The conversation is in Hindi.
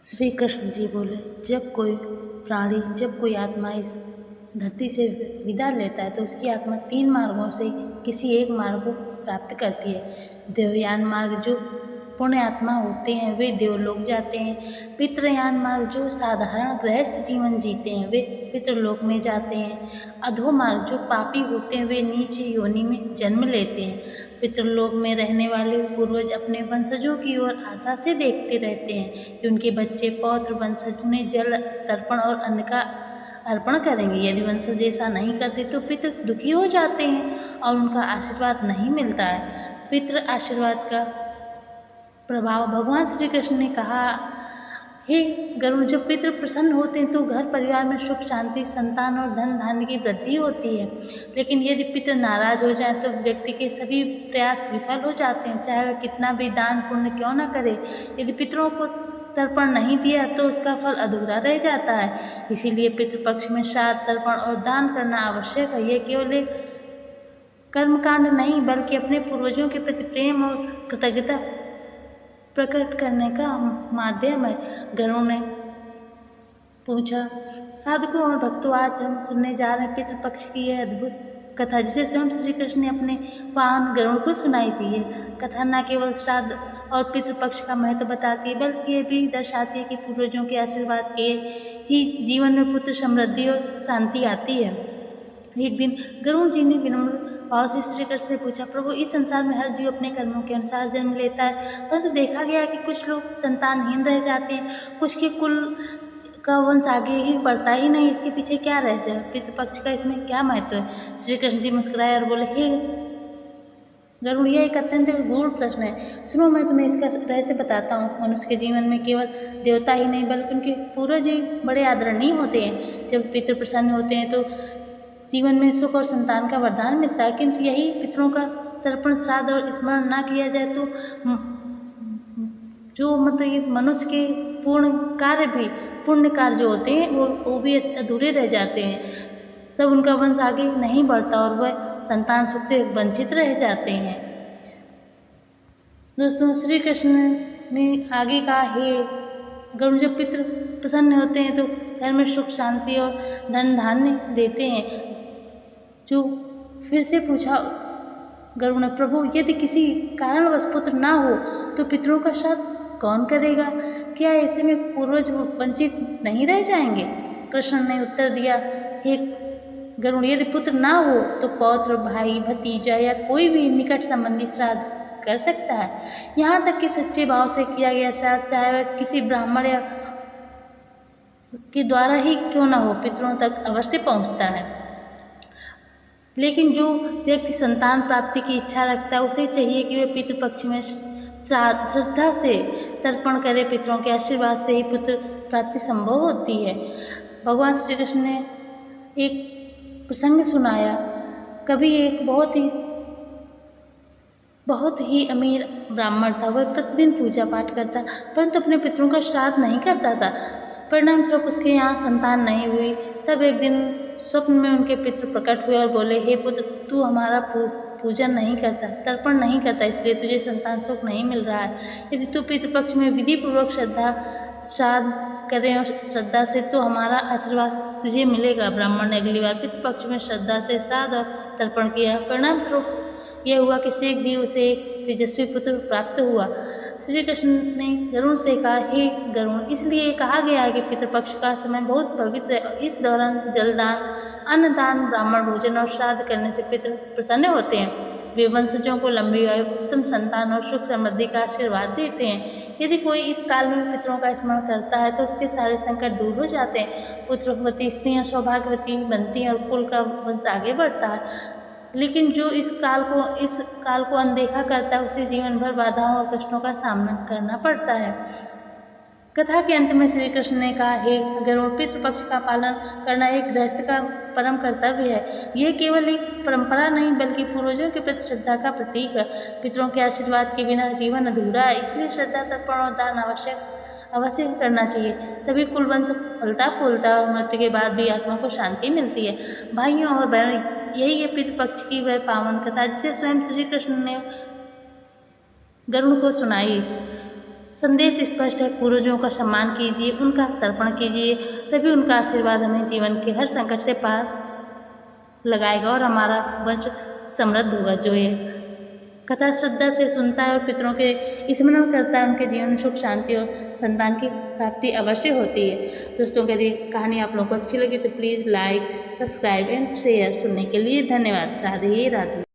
श्री कृष्ण जी बोले, जब कोई आत्मा इस धरती से विदा लेता है तो उसकी आत्मा 3 मार्गों से किसी एक मार्ग को प्राप्त करती है। देवयान मार्ग जो पुण्य आत्मा होते हैं वे देवलोक जाते हैं। पितृयान मार्ग जो साधारण गृहस्थ जीवन जीते हैं वे पितृलोक में जाते हैं। अधो मार्ग जो पापी होते हैं वे नीच योनि में जन्म लेते हैं। पितृलोक में रहने वाले पूर्वज अपने वंशजों की ओर आशा से देखते रहते हैं कि उनके बच्चे पौत्र वंशज उन्हें जल तर्पण और अन्न का अर्पण करेंगे। यदि वंशज ऐसा नहीं करते तो पितृ दुखी हो जाते हैं और उनका आशीर्वाद नहीं मिलता है। पितृ आशीर्वाद का प्रभाव भगवान श्री कृष्ण ने कहा, हे गरुड़, जब पितृ प्रसन्न होते हैं तो घर परिवार में सुख शांति, संतान और धन धान्य की वृद्धि होती है। लेकिन यदि पितृ नाराज हो जाए तो व्यक्ति के सभी प्रयास विफल हो जाते हैं, चाहे वह कितना भी दान पुण्य क्यों न करे। यदि पितरों को तर्पण नहीं दिया तो उसका फल अधूरा रह जाता है। इसीलिए पितृपक्ष में श्राद्ध, तर्पण और दान करना आवश्यक है। यह केवल एक कर्मकांड नहीं बल्कि अपने पूर्वजों के प्रति प्रेम और कृतज्ञता प्रकट करने का माध्यम है। गरुड़ ने पूछा, साधकों और भक्तों, आज हम सुनने जा रहे हैं पितृपक्ष की यह अद्भुत कथा जिसे स्वयं श्री कृष्ण ने अपने वाहन गरुड़ को सुनाई थी। ये कथा न केवल श्राद्ध और पितृपक्ष का महत्व बताती है बल्कि ये भी दर्शाती है कि पूर्वजों के आशीर्वाद के ही जीवन में पुत्र समृद्धि और शांति आती है। एक दिन गरुड़ जी ने विनम्र भाव से श्री कृष्ण से पूछा, प्रभु, इस संसार में हर जीव अपने कर्मों के अनुसार जन्म लेता है, परंतु देखा गया कि कुछ लोग संतानहीन रह जाते हैं, कुछ के कुल का वंश आगे ही बढ़ता ही नहीं। इसके पीछे क्या रहस्य है? पितृपक्ष का इसमें क्या महत्व है? श्री कृष्ण जी मुस्कुराए और बोले, हे गरुड़, यह एक अत्यंत गूढ़ प्रश्न है। सुनो, मैं तुम्हें इसका रहस्य बताता हूँ। मनुष्य के जीवन में केवल देवता ही नहीं बल्कि उनके पूर्वज भी बड़े आदरणीय होते हैं। जब पितृ प्रसन्न होते हैं तो जीवन में सुख और संतान का वरदान मिलता है, किंतु यही पितरों का तर्पण, श्राद्ध और स्मरण न किया जाए तो जो ये मनुष्य के पूर्ण कार्य भी, पुण्य कार्य जो होते हैं वो भी अधूरे रह जाते हैं। तब उनका वंश आगे नहीं बढ़ता और वह संतान सुख से वंचित रह जाते हैं। दोस्तों, श्री कृष्ण ने आगे कहा, हे गरुड़, जब पितृ प्रसन्न होते हैं तो घर में सुख शांति और धन धान्य देते हैं। जो फिर से पूछा गरुड़ ने, प्रभु, यदि किसी कारणवश पुत्र ना हो तो पितरों का श्राद्ध कौन करेगा? क्या ऐसे में पूर्वज वंचित नहीं रह जाएंगे? कृष्ण ने उत्तर दिया, हे गरुड़, यदि पुत्र ना हो तो पौत्र, भाई, भतीजा या कोई भी निकट संबंधी श्राद्ध कर सकता है। यहाँ तक कि सच्चे भाव से किया गया श्राद्ध, चाहे वह किसी ब्राह्मण या के द्वारा ही क्यों ना हो, पितरों तक अवश्य पहुँचता है। लेकिन जो व्यक्ति संतान प्राप्ति की इच्छा रखता है उसे चाहिए कि वह पितृपक्ष में श्रद्धा से तर्पण करे। पितरों के आशीर्वाद से ही पुत्र प्राप्ति संभव होती है। भगवान श्री कृष्ण ने एक प्रसंग सुनाया। कभी एक बहुत ही अमीर ब्राह्मण था। वह प्रतिदिन पूजा पाठ करता परंतु अपने पितरों का श्राद्ध नहीं करता था। परिणाम स्वरूप उसके यहाँ संतान नहीं हुई। तब एक दिन स्वप्न में उनके पितृ प्रकट हुए और बोले, हे पुत्र, तू हमारा पूजन नहीं करता, तर्पण नहीं करता, इसलिए तुझे संतान सुख नहीं मिल रहा है। यदि तू पितृपक्ष में विधि पूर्वक श्राद्ध करें और श्रद्धा से तो हमारा आशीर्वाद तुझे मिलेगा। ब्राह्मण ने अगली बार पितृपक्ष में श्रद्धा से श्राद्ध और तर्पण किया। परिणाम स्वरूप यह हुआ कि शीघ्र ही उसे एक तेजस्वी पुत्र प्राप्त हुआ। श्री कृष्ण ने गरुड़ से कहा, हे गरुड़, इसलिए कहा गया है कि पितृपक्ष का समय बहुत पवित्र है और इस दौरान जलदान, अन्नदान, ब्राह्मण भोजन और श्राद्ध करने से पितृ प्रसन्न होते हैं। वे वंशजों को लंबी आयु, उत्तम संतान और सुख समृद्धि का आशीर्वाद देते हैं। यदि कोई इस काल में पितरों का स्मरण करता है तो उसके सारे संकट दूर हो जाते हैं। पुत्रवती स्त्रियाँ सौभाग्यवती बनती हैं और कुल का वंश आगे बढ़ता है। लेकिन जो इस काल को अनदेखा करता है उसे जीवन भर बाधाओं और कष्टों का सामना करना पड़ता है। कथा के अंत में श्री कृष्ण ने कहा, हे गरुड़, पितृपक्ष का पालन करना एक गृहस्थ का परम कर्तव्य है। यह केवल एक परंपरा नहीं बल्कि पूर्वजों के प्रति श्रद्धा का प्रतीक है। पितरों के आशीर्वाद के बिना जीवन अधूरा है, इसलिए श्रद्धा, तर्पण और दान अवश्य करना चाहिए। तभी कुल वंश फलता फूलता और मृत्यु के बाद भी आत्मा को शांति मिलती है। भाइयों और बहनों, यही है पितृपक्ष की वह पावन कथा जिसे स्वयं श्री कृष्ण ने गरुड़ को सुनाई। संदेश स्पष्ट है, पूर्वजों का सम्मान कीजिए, उनका तर्पण कीजिए, तभी उनका आशीर्वाद हमें जीवन के हर संकट से पार लगाएगा और हमारा वंश समृद्ध होगा। जो ये कथा श्रद्धा से सुनता है और पितरों के स्मरण करता है, उनके जीवन में सुख शांति और संतान की प्राप्ति अवश्य होती है। दोस्तों, यदि कहानी आप लोगों को अच्छी लगी तो please like, subscribe and share. सुनने के लिए धन्यवाद। राधे राधे।